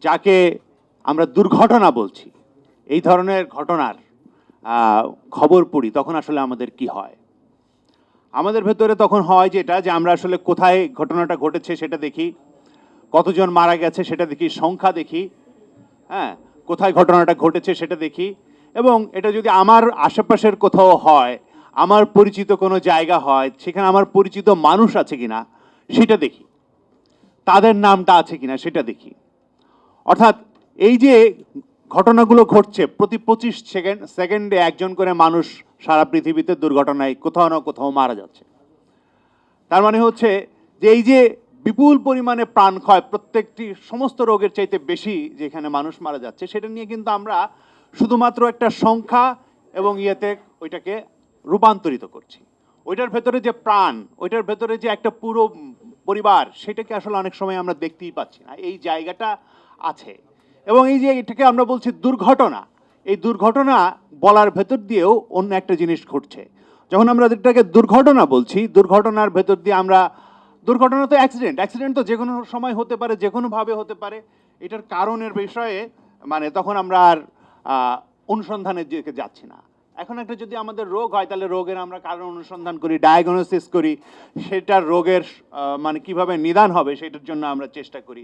যাকে আমরা দুর্ঘটনা বলছি, এই ধরনের ঘটনার খবর পড়ি, তখন আসলে আমাদের কি হয়? আমাদের ভেতরে তখন হয় যেটা, যে আমরা আসলে কোথায় ঘটনাটা ঘটেছে সেটা দেখি, কতজন মারা গেছে সেটা দেখি, সংখ্যা দেখি, হ্যাঁ, কোথায় ঘটনাটা ঘটেছে সেটা দেখি, এবং এটা যদি আমার আশেপাশের কোথাও হয়, আমার পরিচিত কোনো জায়গা হয়, সেখানে আমার পরিচিত মানুষ আছে কিনা সেটা দেখি, তাদের নামটা আছে কিনা সেটা দেখি। অর্থাৎ এই যে ঘটনাগুলো ঘটছে, প্রতি 25 সেকেন্ডে একজন করে মানুষ সারা পৃথিবীতে দুর্ঘটনায় কোথাও না কোথাও মারা যাচ্ছে। তার মানে হচ্ছে যে এই যে বিপুল পরিমাণে প্রাণ ক্ষয়, প্রত্যেকটি সমস্ত রোগের চাইতে বেশি যেখানে মানুষ মারা যাচ্ছে, সেটা নিয়ে কিন্তু আমরা শুধুমাত্র একটা সংখ্যা এবং ইয়েতে ওইটাকে রূপান্তরিত করছি। ওইটার ভেতরে যে প্রাণ, ওইটার ভেতরে যে একটা পুরো পরিবার, সেটাকে আসলে অনেক সময় আমরা দেখতেই পাচ্ছি না। এই জায়গাটা আছে, এবং এই যে এটাকে আমরা বলছি দুর্ঘটনা, এই দুর্ঘটনা বলার ভেতর দিয়েও অন্য একটা জিনিস ঘটছে। যখন আমরা এটাকে দুর্ঘটনা বলছি, দুর্ঘটনার ভেতর দিয়ে আমরা, দুর্ঘটনা তো অ্যাক্সিডেন্ট তো যে কোনো সময় হতে পারে, যে কোনোভাবে হতে পারে। এটার কারণের বিষয়ে মানে তখন আমরা আর অনুসন্ধানের দিকে যাচ্ছি না। এখন একটা যদি আমাদের রোগ হয়, তাহলে রোগের আমরা কারণ অনুসন্ধান করি, ডায়াগনোসিস করি, সেটার রোগের মানে কিভাবে নিদান হবে সেটার জন্য আমরা চেষ্টা করি।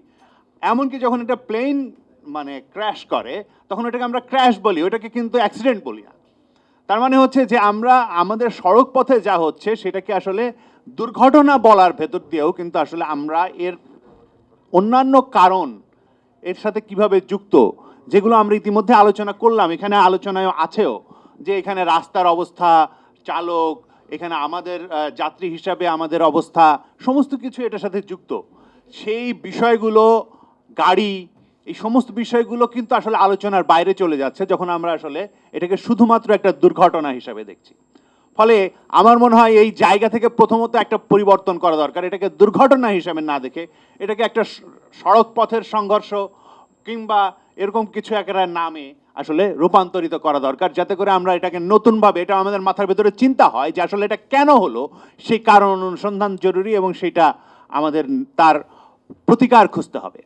এমনকি যখন একটা প্লেন মানে ক্র্যাশ করে, তখন ওটাকে আমরা ক্র্যাশ বলি, ওটাকে কিন্তু অ্যাক্সিডেন্ট বলি না। তার মানে হচ্ছে যে আমরা আমাদের সড়ক পথে যা হচ্ছে সেটাকে আসলে দুর্ঘটনা বলার ভেতর দিয়েও কিন্তু আসলে আমরা এর অন্যান্য কারণ এর সাথে কিভাবে যুক্ত, যেগুলো আমরা ইতিমধ্যে আলোচনা করলাম, এখানে আলোচনায় আছেও, যে এখানে রাস্তার অবস্থা, চালক, এখানে আমাদের যাত্রী হিসাবে আমাদের অবস্থা, সমস্ত কিছু এটার সাথে যুক্ত। সেই বিষয়গুলো, গাড়ি, এই সমস্ত বিষয়গুলো কিন্তু আসলে আলোচনার বাইরে চলে যাচ্ছে যখন আমরা আসলে এটাকে শুধুমাত্র একটা দুর্ঘটনা হিসাবে দেখছি। ফলে আমার মনে হয় এই জায়গা থেকে প্রথমত একটা পরিবর্তন করা দরকার, এটাকে দুর্ঘটনা হিসাবে না দেখে এটাকে একটা সড়ক পথের সংঘর্ষ কিংবা এরকম কিছু একটা নামে আসলে রূপান্তরিত করা দরকার, যাতে করে আমরা এটাকে নতুনভাবে, এটা আমাদের মাথার ভেতরে চিন্তা হয় যে আসলে এটা কেন হলো, সেই কারণ অনুসন্ধান জরুরি, এবং সেটা আমাদের তার প্রতিকার খুঁজতে হবে।